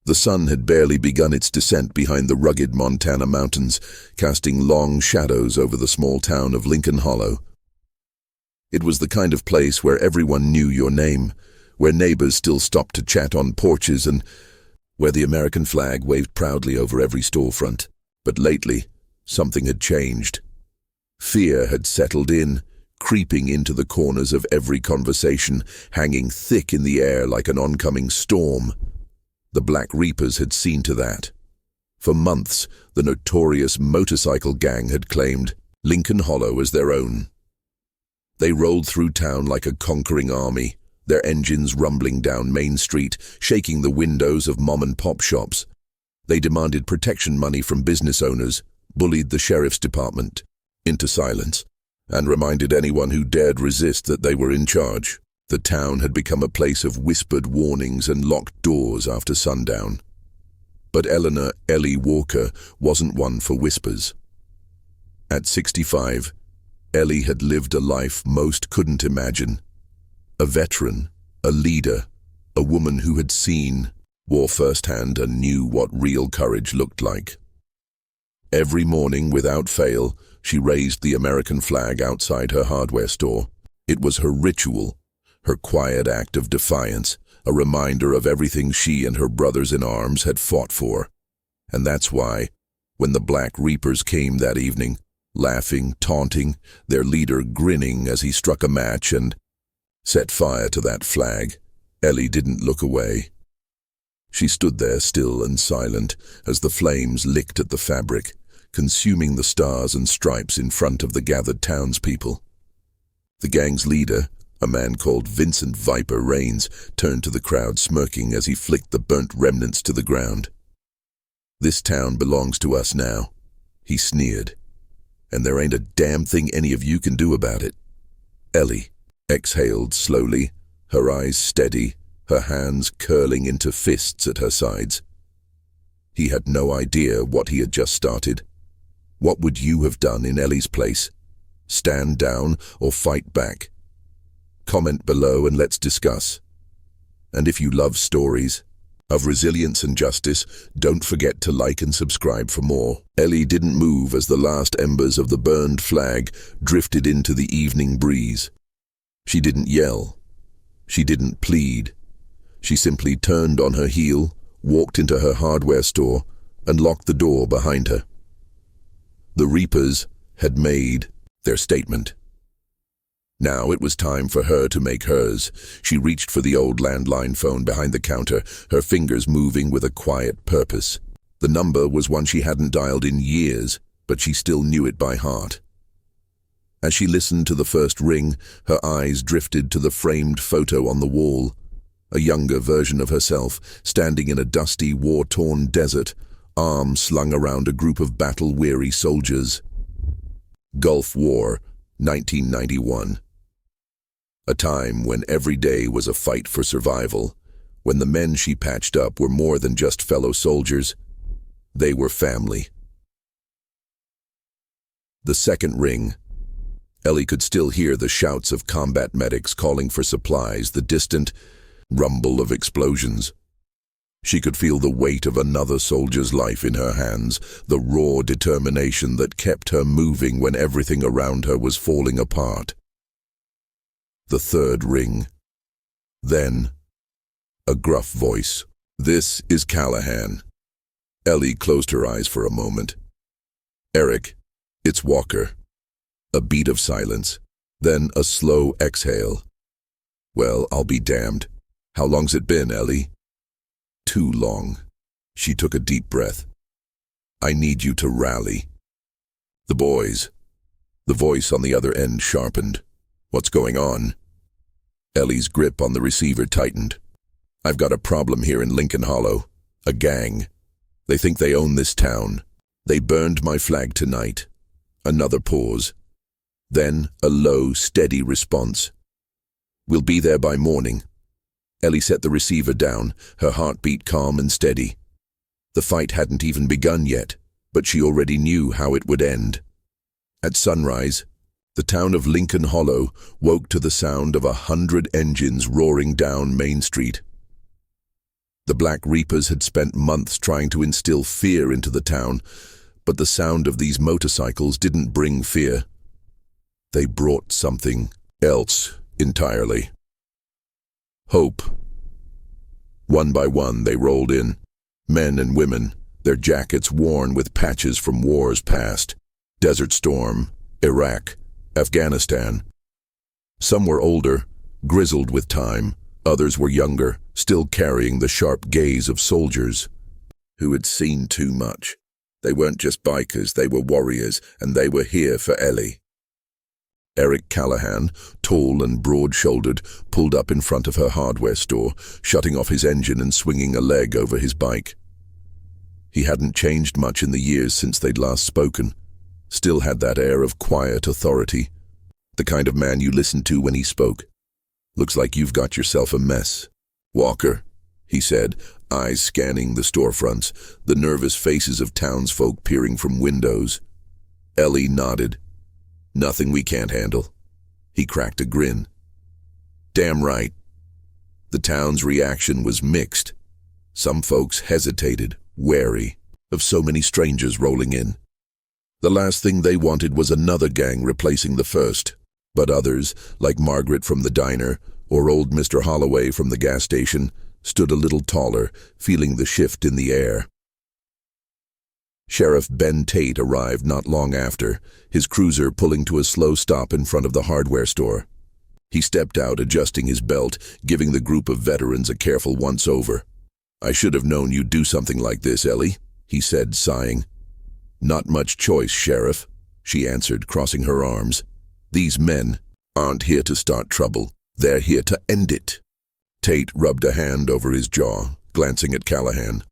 The sun had barely begun its descent behind the rugged Montana mountains, casting long shadows over the small town of Lincoln Hollow. It was the kind of place where everyone knew your name, where neighbors still stopped to chat on porches, and where the American flag waved proudly over every storefront. But lately, something had changed. Fear had settled in, creeping into the corners of every conversation, hanging thick in the air like an oncoming storm. The Black Reapers had seen to that. For months, the notorious motorcycle gang had claimed Lincoln Hollow as their own. They rolled through town like a conquering army, their engines rumbling down Main Street, shaking the windows of mom-and-pop shops. They demanded protection money from business owners, bullied the sheriff's department into silence, and reminded anyone who dared resist that they were in charge. The town had become a place of whispered warnings and locked doors after sundown. But Eleanor "Ellie" Walker wasn't one for whispers. At 65, Ellie had lived a life most couldn't imagine. A veteran, a leader, a woman who had seen, wore firsthand, and knew what real courage looked like. Every morning, without fail, she raised the American flag outside her hardware store. It was her ritual, her quiet act of defiance, a reminder of everything she and her brothers in arms had fought for. And that's why, when the Black Reapers came that evening, laughing, taunting, their leader grinning as he struck a match and set fire to that flag, Ellie didn't look away. She stood there still and silent as the flames licked at the fabric, consuming the stars and stripes in front of the gathered townspeople. The gang's leader, a man called Vincent "Viper" Rains, turned to the crowd smirking as he flicked the burnt remnants to the ground. "This town belongs to us now," he sneered, "and there ain't a damn thing any of you can do about it." Ellie exhaled slowly, her eyes steady, her hands curling into fists at her sides. He had no idea what he had just started. What would you have done in Ellie's place? Stand down or fight back? Comment below and let's discuss. And if you love stories of resilience and justice, don't forget to like and subscribe for more. Ellie didn't move as the last embers of the burned flag drifted into the evening breeze. She didn't yell. She didn't plead. She simply turned on her heel, walked into her hardware store, and locked the door behind her. The Reapers had made their statement. Now it was time for her to make hers. She reached for the old landline phone behind the counter, her fingers moving with a quiet purpose. The number was one she hadn't dialed in years, but she still knew it by heart. As she listened to the first ring, her eyes drifted to the framed photo on the wall. A younger version of herself, standing in a dusty, war-torn desert, arms slung around a group of battle-weary soldiers. Gulf War, 1991. A time when every day was a fight for survival, when the men she patched up were more than just fellow soldiers. They were family. The second ring. Ellie could still hear the shouts of combat medics calling for supplies, the distant rumble of explosions. She could feel the weight of another soldier's life in her hands, the raw determination that kept her moving when everything around her was falling apart. The third ring. Then, a gruff voice. "This is Callahan." Ellie closed her eyes for a moment. "Eric, it's Walker." A beat of silence, then a slow exhale. "Well, I'll be damned. How long's it been, Ellie?" "Too long." She took a deep breath. "I need you to rally." "The boys." The voice on the other end sharpened. "What's going on?" Ellie's grip on the receiver tightened. "I've got a problem here in Lincoln Hollow. A gang. They think they own this town. They burned my flag tonight." Another pause. Then a low, steady response. "We'll be there by morning." Ellie set the receiver down, her heartbeat calm and steady. The fight hadn't even begun yet, but she already knew how it would end. At sunrise, the town of Lincoln Hollow woke to the sound of 100 engines roaring down Main Street. The Black Reapers had spent months trying to instill fear into the town, but the sound of these motorcycles didn't bring fear. They brought something else entirely. Hope. One by one they rolled in, men and women, their jackets worn with patches from wars past, Desert Storm, Iraq, Afghanistan. Some were older, grizzled with time. Others were younger, still carrying the sharp gaze of soldiers who had seen too much. They weren't just bikers, they were warriors, and they were here for Ellie. Eric Callahan, tall and broad-shouldered, pulled up in front of her hardware store, shutting off his engine and swinging a leg over his bike. He hadn't changed much in the years since they'd last spoken. Still had that air of quiet authority, the kind of man you listened to when he spoke. "Looks like you've got yourself a mess, Walker," he said, eyes scanning the storefronts, the nervous faces of townsfolk peering from windows. Ellie nodded. "Nothing we can't handle." He cracked a grin. "Damn right." The town's reaction was mixed. Some folks hesitated, wary of so many strangers rolling in. The last thing they wanted was another gang replacing the first. But others, like Margaret from the diner or old Mr. Holloway from the gas station, stood a little taller, feeling the shift in the air. Sheriff Ben Tate arrived not long after, his cruiser pulling to a slow stop in front of the hardware store. He stepped out, adjusting his belt, giving the group of veterans a careful once-over. "I should have known you'd do something like this, Ellie," he said, sighing. "Not much choice, Sheriff," she answered, crossing her arms. "These men aren't here to start trouble. They're here to end it." Tate rubbed a hand over his jaw, glancing at Callahan.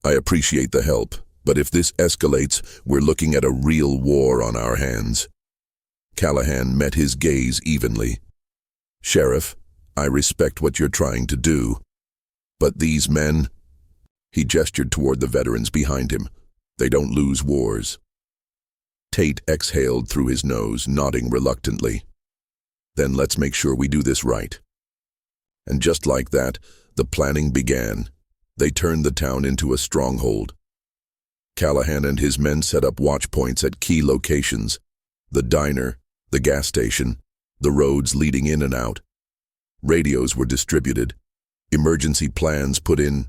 "I appreciate the help, but if this escalates, we're looking at a real war on our hands." Callahan met his gaze evenly. "Sheriff, I respect what you're trying to do. But these men..." He gestured toward the veterans behind him. "They don't lose wars." Tate exhaled through his nose, nodding reluctantly. "Then let's make sure we do this right." And just like that, the planning began. They turned the town into a stronghold. Callahan and his men set up watch points at key locations: the diner, the gas station, the roads leading in and out. Radios were distributed, emergency plans put in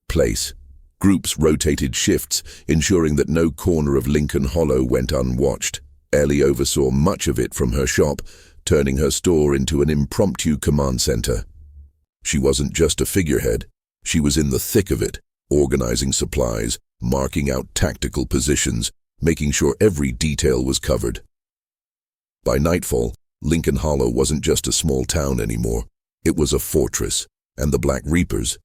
place. Groups rotated shifts, ensuring that no corner of Lincoln Hollow went unwatched. Ellie oversaw much of it from her shop, turning her store into an impromptu command center. She wasn't just a figurehead, she was in the thick of it, organizing supplies, marking out tactical positions, making sure every detail was covered. By nightfall, Lincoln Hollow wasn't just a small town anymore. It was a fortress, and the Black Reapers.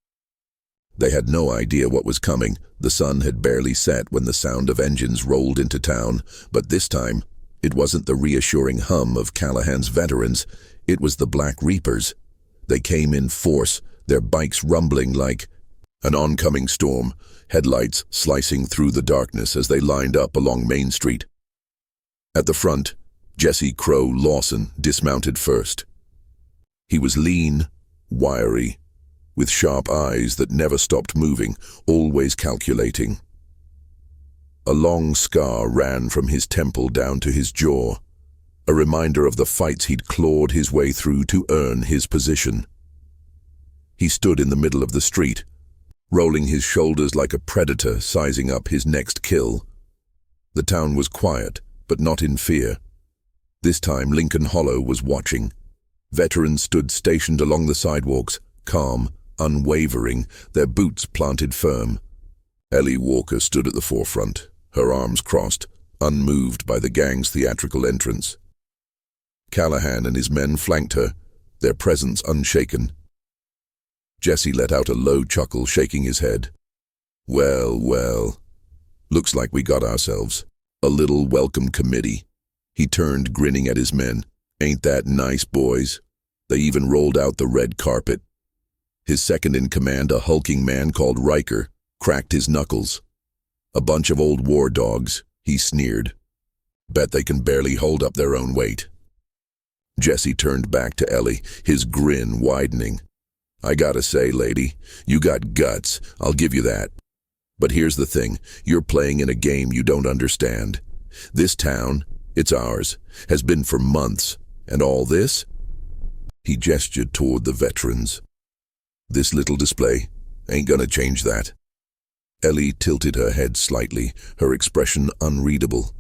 They had no idea what was coming. The sun had barely set when the sound of engines rolled into town, but this time, it wasn't the reassuring hum of Callahan's veterans, it was the Black Reapers. They came in force, their bikes rumbling like an oncoming storm, headlights slicing through the darkness as they lined up along Main Street. At the front, Jesse Crow Lawson dismounted first. He was lean, wiry, with sharp eyes that never stopped moving, always calculating. A long scar ran from his temple down to his jaw, a reminder of the fights he'd clawed his way through to earn his position. He stood in the middle of the street, rolling his shoulders like a predator sizing up his next kill. The town was quiet, but not in fear. This time Lincoln Hollow was watching. Veterans stood stationed along the sidewalks, calm, unwavering, their boots planted firm. Ellie Walker stood at the forefront, her arms crossed, unmoved by the gang's theatrical entrance. Callahan and his men flanked her, their presence unshaken. Jesse let out a low chuckle, shaking his head. "Well, well, looks like we got ourselves a little welcome committee." He turned, grinning at his men. "Ain't that nice, boys?" They even rolled out the red carpet. His second-in-command, a hulking man called Riker, cracked his knuckles. "A bunch of old war dogs," he sneered. "Bet they can barely hold up their own weight." Jesse turned back to Ellie, his grin widening. I gotta say, lady, you got guts, I'll give you that. But here's the thing, you're playing in a game you don't understand. This town, it's ours, has been for months, and all this? He gestured toward the veterans. This little display ain't gonna change that. Ellie tilted her head slightly, her expression unreadable.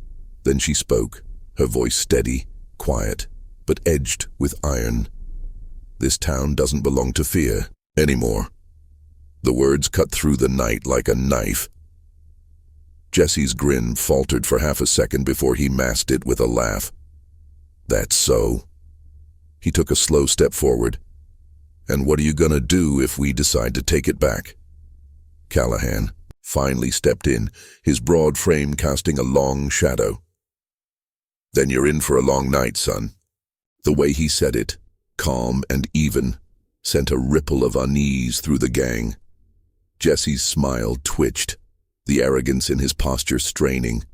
Then she spoke, her voice steady, quiet, but edged with iron. This town doesn't belong to fear anymore. The words cut through the night like a knife. Jesse's grin faltered for half a second before he masked it with a laugh. That's so. He took a slow step forward. And what are you gonna do if we decide to take it back? Callahan finally stepped in, his broad frame casting a long shadow. Then you're in for a long night, son. The way he said it, calm and even, sent a ripple of unease through the gang. Jesse's smile twitched, the arrogance in his posture straining.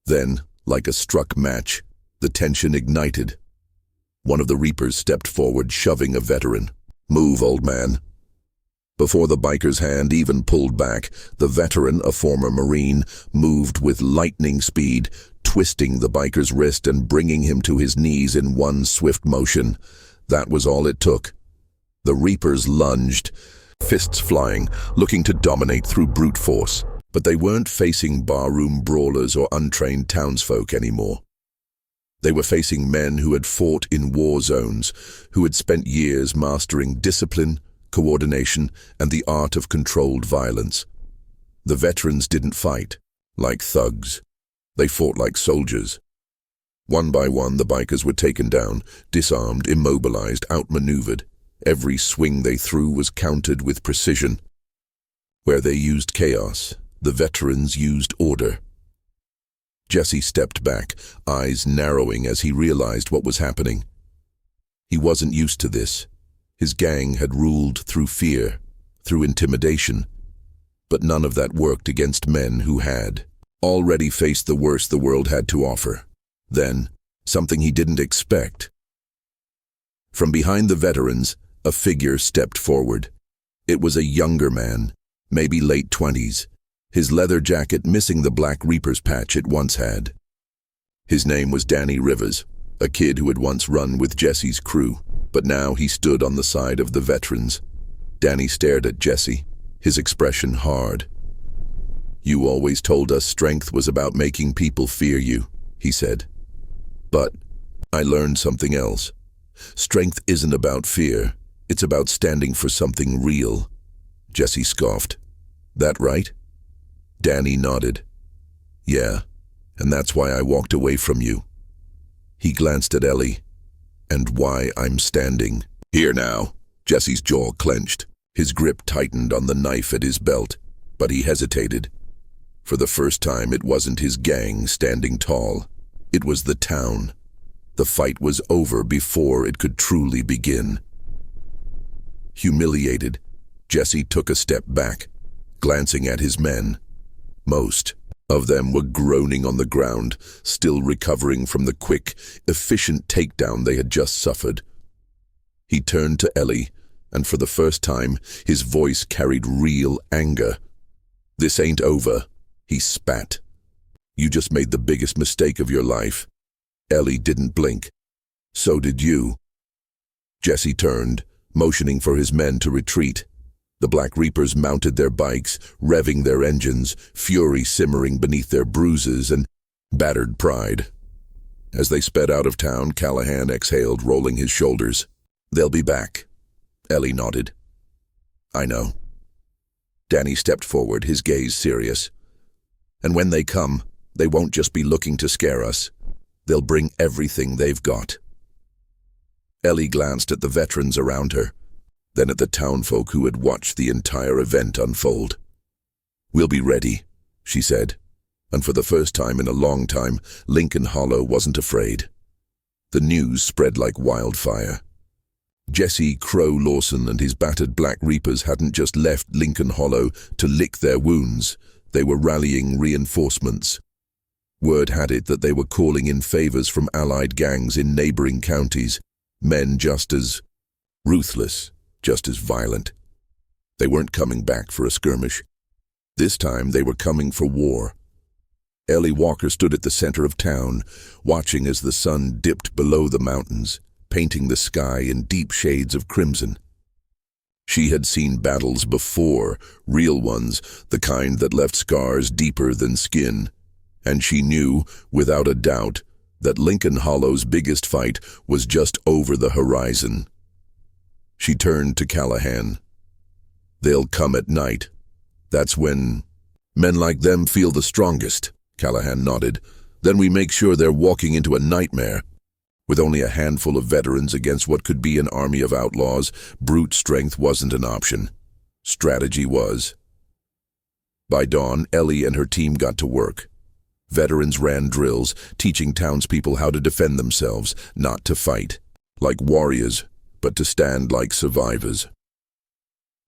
Then, like a struck match, the tension ignited. One of the Reapers stepped forward, shoving a veteran. Move, old man. Before the biker's hand even pulled back, the veteran, a former Marine, moved with lightning speed, twisting the biker's wrist and bringing him to his knees in one swift motion. That was all it took. The Reapers lunged, fists flying, looking to dominate through brute force. But they weren't facing barroom brawlers or untrained townsfolk anymore. They were facing men who had fought in war zones, who had spent years mastering discipline, coordination, and the art of controlled violence. The veterans didn't fight like thugs. They fought like soldiers. One by one, the bikers were taken down, disarmed, immobilized, outmaneuvered. Every swing they threw was countered with precision. Where they used chaos, the veterans used order. Jesse stepped back, eyes narrowing as he realized what was happening. He wasn't used to this. His gang had ruled through fear, through intimidation. But none of that worked against men who had already faced the worst the world had to offer. Then, something he didn't expect. From behind the veterans, a figure stepped forward. It was a younger man, maybe late 20s, his leather jacket missing the black Reaper's patch it once had. His name was Danny Rivers, a kid who had once run with Jesse's crew, but now he stood on the side of the veterans. Danny stared at Jesse, his expression hard. You always told us strength was about making people fear you, he said. But I learned something else. Strength isn't about fear, it's about standing for something real. Jesse scoffed. That right? Danny nodded. Yeah, and that's why I walked away from you. He glanced at Ellie. And why I'm standing. Here now. Jesse's jaw clenched. His grip tightened on the knife at his belt, but he hesitated. For the first time, it wasn't his gang standing tall. It was the town. The fight was over before it could truly begin. Humiliated, Jesse took a step back, glancing at his men. Most of them were groaning on the ground, still recovering from the quick, efficient takedown they had just suffered. He turned to Ellie, and for the first time, his voice carried real anger. This ain't over, he spat. You just made the biggest mistake of your life. Ellie didn't blink. So did you. Jesse turned, motioning for his men to retreat. The Black Reapers mounted their bikes, revving their engines, fury simmering beneath their bruises and battered pride. As they sped out of town, Callahan exhaled, rolling his shoulders. They'll be back. Ellie nodded. I know. Danny stepped forward, his gaze serious. And when they come, they won't just be looking to scare us. They'll bring everything they've got. Ellie glanced at the veterans around her, then at the townfolk who had watched the entire event unfold. We'll be ready, she said, and for the first time in a long time, Lincoln Hollow wasn't afraid. The news spread like wildfire. Jesse Crow Lawson and his battered Black Reapers hadn't just left Lincoln Hollow to lick their wounds. They were rallying reinforcements. Word had it that they were calling in favors from allied gangs in neighboring counties, men just as ruthless, just as violent. They weren't coming back for a skirmish. This time they were coming for war. Ellie Walker stood at the center of town, watching as the sun dipped below the mountains, painting the sky in deep shades of crimson. She had seen battles before, real ones, the kind that left scars deeper than skin. And she knew, without a doubt, that Lincoln Hollow's biggest fight was just over the horizon. She turned to Callahan. "They'll come at night. That's when men like them feel the strongest," Callahan nodded. "Then we make sure they're walking into a nightmare." With only a handful of veterans against what could be an army of outlaws, brute strength wasn't an option. Strategy was. By dawn, Ellie and her team got to work. Veterans ran drills, teaching townspeople how to defend themselves, not to fight like warriors, but to stand like survivors.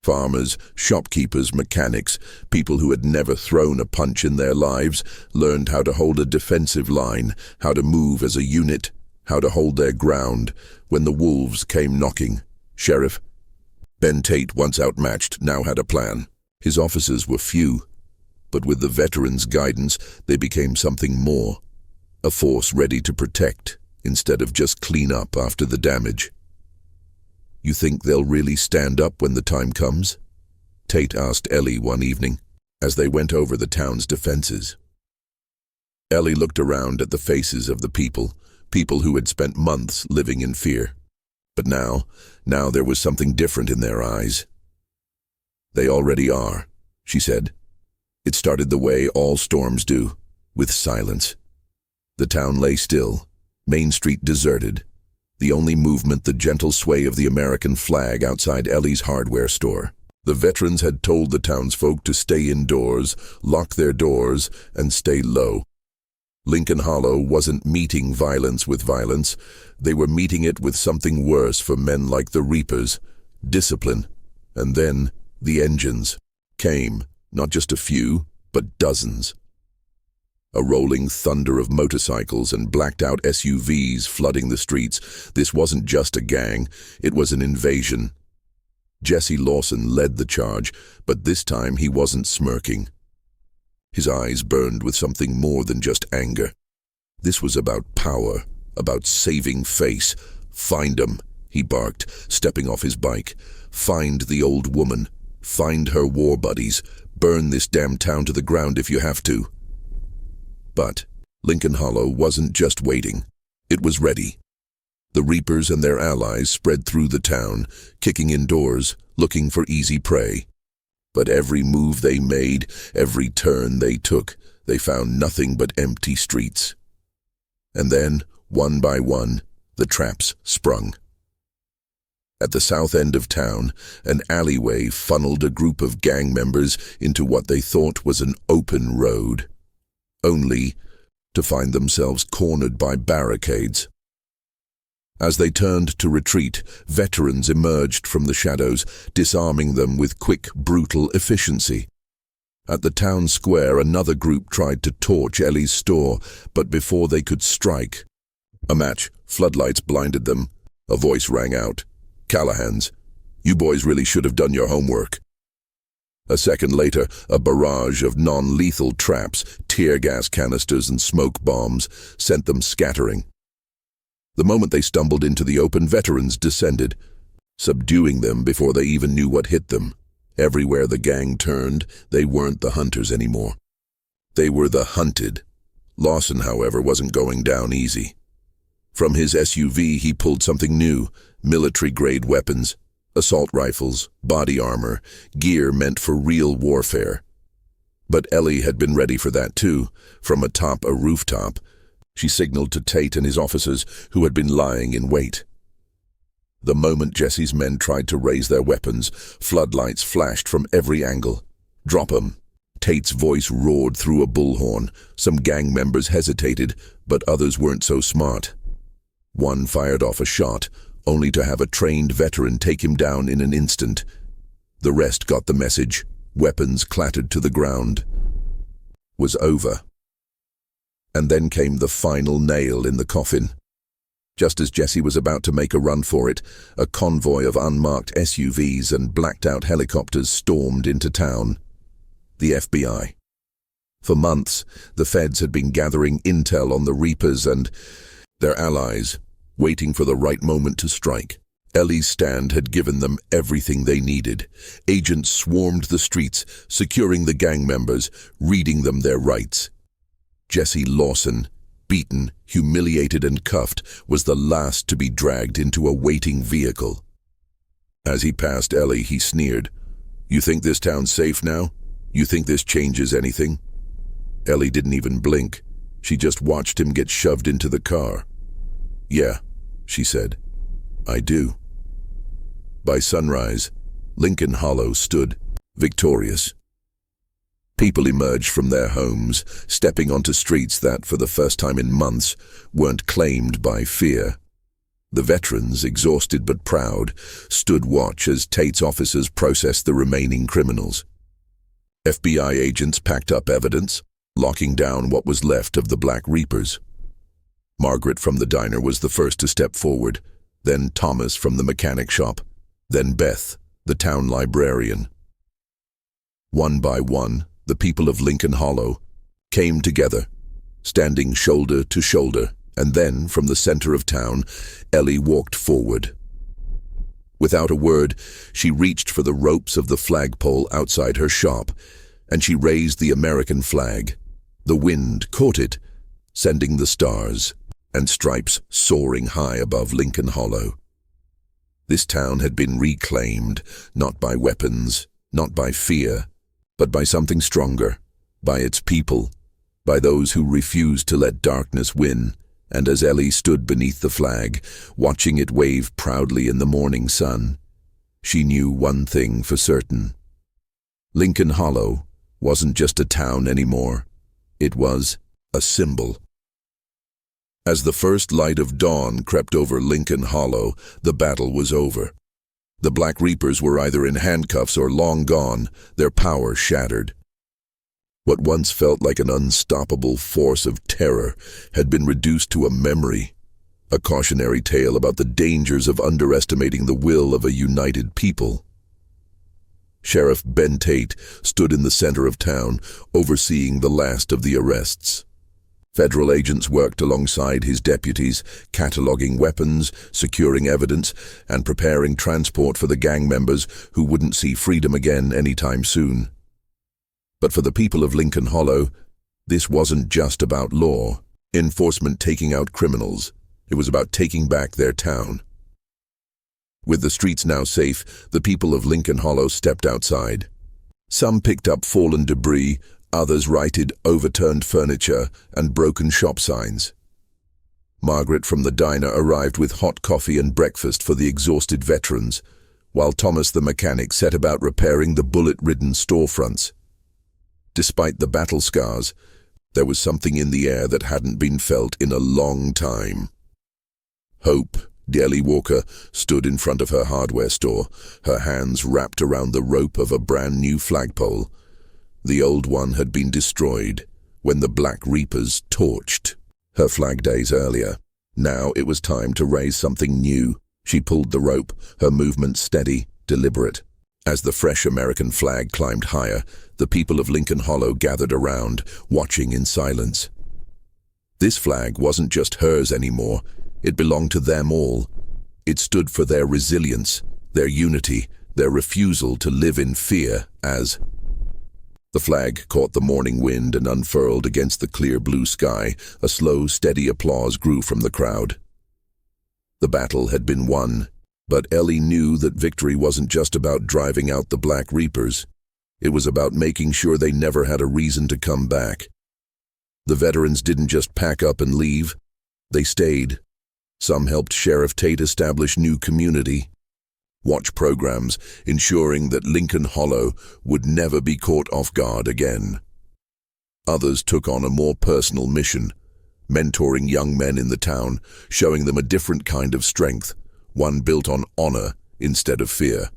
Farmers, shopkeepers, mechanics, people who had never thrown a punch in their lives, learned how to hold a defensive line, how to move as a unit, how to hold their ground when the wolves came knocking. Sheriff Ben Tate, once outmatched, now had a plan. His officers were few, but with the veterans' guidance, they became something more. A force ready to protect, instead of just clean up after the damage. "You think they'll really stand up when the time comes?" Tate asked Ellie one evening, as they went over the town's defenses. Ellie looked around at the faces of the people who had spent months living in fear. But now there was something different in their eyes. "They already are," she said. It started the way all storms do, with silence. The town lay still, Main Street deserted. The only movement, the gentle sway of the American flag outside Ellie's hardware store. The veterans had told the townsfolk to stay indoors, lock their doors, and stay low. Lincoln Hollow wasn't meeting violence with violence. They were meeting it with something worse for men like the Reapers, discipline. And then the engines came, not just a few, but dozens. A rolling thunder of motorcycles and blacked-out SUVs flooding the streets. This wasn't just a gang, it was an invasion. Jesse Lawson led the charge, but this time he wasn't smirking. His eyes burned with something more than just anger. This was about power, about saving face. "Find 'em," he barked, stepping off his bike. "Find the old woman. Find her war buddies. Burn this damn town to the ground if you have to." But Lincoln Hollow wasn't just waiting. It was ready. The Reapers and their allies spread through the town, kicking in doors, looking for easy prey. But every move they made, every turn they took, they found nothing but empty streets. And then, one by one, the traps sprung. At the south end of town, an alleyway funneled a group of gang members into what they thought was an open road, only to find themselves cornered by barricades. As they turned to retreat, veterans emerged from the shadows, disarming them with quick, brutal efficiency. At the town square, another group tried to torch Ellie's store, but before they could strike, a match, floodlights blinded them. A voice rang out. "Callahan's. You boys really should have done your homework." A second later, a barrage of non-lethal traps, tear gas canisters and smoke bombs sent them scattering. The moment they stumbled into the open, veterans descended, subduing them before they even knew what hit them. Everywhere the gang turned, they weren't the hunters anymore. They were the hunted. Lawson, however, wasn't going down easy. From his SUV, he pulled something new, military-grade weapons, assault rifles, body armor, gear meant for real warfare. But Ellie had been ready for that too, from atop a rooftop. She signaled to Tate and his officers, who had been lying in wait. The moment Jesse's men tried to raise their weapons, floodlights flashed from every angle. "Drop 'em!" Tate's voice roared through a bullhorn. Some gang members hesitated, but others weren't so smart. One fired off a shot, only to have a trained veteran take him down in an instant. The rest got the message. Weapons clattered to the ground. Was over. And then came the final nail in the coffin. Just as Jesse was about to make a run for it, a convoy of unmarked SUVs and blacked-out helicopters stormed into town. The FBI. For months, the feds had been gathering intel on the Reapers and their allies, waiting for the right moment to strike. Ellie's stand had given them everything they needed. Agents swarmed the streets, securing the gang members, reading them their rights. Jesse Lawson, beaten, humiliated and cuffed, was the last to be dragged into a waiting vehicle. As he passed Ellie, he sneered, "You think this town's safe now? You think this changes anything?" Ellie didn't even blink. She just watched him get shoved into the car. "Yeah," she said, "I do." By sunrise, Lincoln Hollow stood victorious. People emerged from their homes, stepping onto streets that, for the first time in months, weren't claimed by fear. The veterans, exhausted but proud, stood watch as Tate's officers processed the remaining criminals. FBI agents packed up evidence, locking down what was left of the Black Reapers. Margaret from the diner was the first to step forward, then Thomas from the mechanic shop, then Beth, the town librarian. One by one, the people of Lincoln Hollow came together, standing shoulder to shoulder, and then, from the center of town, Ellie walked forward. Without a word, she reached for the ropes of the flagpole outside her shop, and she raised the American flag. The wind caught it, sending the stars and stripes soaring high above Lincoln Hollow. This town had been reclaimed, not by weapons, not by fear, but by something stronger, by its people, by those who refused to let darkness win. And as Ellie stood beneath the flag, watching it wave proudly in the morning sun, she knew one thing for certain. Lincoln Hollow wasn't just a town anymore. It was a symbol. As the first light of dawn crept over Lincoln Hollow, the battle was over. The Black Reapers were either in handcuffs or long gone, their power shattered. What once felt like an unstoppable force of terror had been reduced to a memory, a cautionary tale about the dangers of underestimating the will of a united people. Sheriff Ben Tate stood in the center of town, overseeing the last of the arrests. Federal agents worked alongside his deputies, cataloging weapons, securing evidence, and preparing transport for the gang members who wouldn't see freedom again anytime soon. But for the people of Lincoln Hollow, this wasn't just about law enforcement taking out criminals. It was about taking back their town. With the streets now safe, the people of Lincoln Hollow stepped outside. Some picked up fallen debris, others righted overturned furniture and broken shop signs. Margaret from the diner arrived with hot coffee and breakfast for the exhausted veterans, while Thomas the mechanic set about repairing the bullet-ridden storefronts. Despite the battle scars, there was something in the air that hadn't been felt in a long time. Hope, Ellie Walker, stood in front of her hardware store, her hands wrapped around the rope of a brand-new flagpole. The old one had been destroyed when the Black Reapers torched her flag days earlier. Now it was time to raise something new. She pulled the rope, her movement steady, deliberate. As the fresh American flag climbed higher, the people of Lincoln Hollow gathered around, watching in silence. This flag wasn't just hers anymore. It belonged to them all. It stood for their resilience, their unity, their refusal to live in fear as... The flag caught the morning wind and unfurled against the clear blue sky. A slow, steady applause grew from the crowd. The battle had been won, but Ellie knew that victory wasn't just about driving out the Black Reapers. It was about making sure they never had a reason to come back. The veterans didn't just pack up and leave. They stayed. Some helped Sheriff Tate establish new community watch programs, ensuring that Lincoln Hollow would never be caught off guard again. Others took on a more personal mission, mentoring young men in the town, showing them a different kind of strength, one built on honor instead of fear.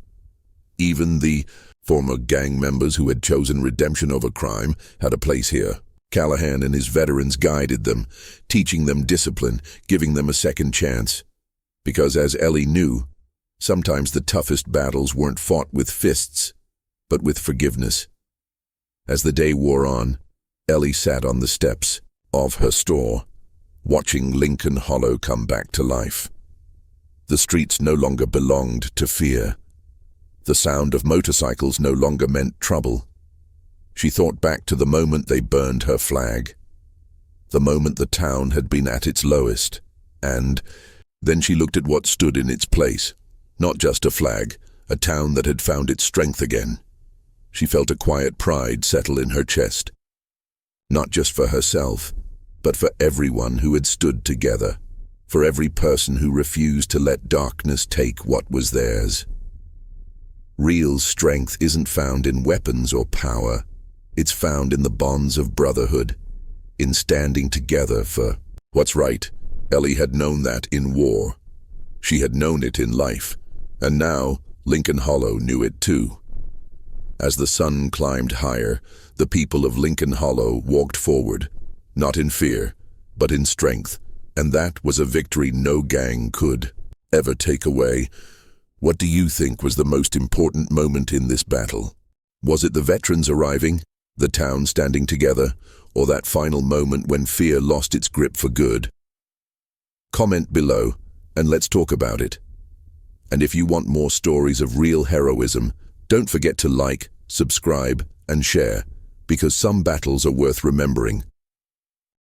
Even the former gang members who had chosen redemption over crime had a place here. Callahan and his veterans guided them, teaching them discipline, giving them a second chance. Because as Ellie knew, sometimes the toughest battles weren't fought with fists, but with forgiveness. As the day wore on, Ellie sat on the steps of her store, watching Lincoln Hollow come back to life. The streets no longer belonged to fear. The sound of motorcycles no longer meant trouble. She thought back to the moment they burned her flag, the moment the town had been at its lowest, and then she looked at what stood in its place. Not just a flag, a town that had found its strength again. She felt a quiet pride settle in her chest. Not just for herself, but for everyone who had stood together, for every person who refused to let darkness take what was theirs. Real strength isn't found in weapons or power. It's found in the bonds of brotherhood, in standing together for what's right. Ellie had known that in war. She had known it in life, and now Lincoln Hollow knew it too. As the sun climbed higher, the people of Lincoln Hollow walked forward, not in fear, but in strength, and that was a victory no gang could ever take away. What do you think was the most important moment in this battle? Was it the veterans arriving, the town standing together, or that final moment when fear lost its grip for good? Comment below, and let's talk about it. And if you want more stories of real heroism, don't forget to like, subscribe, and share, because some battles are worth remembering.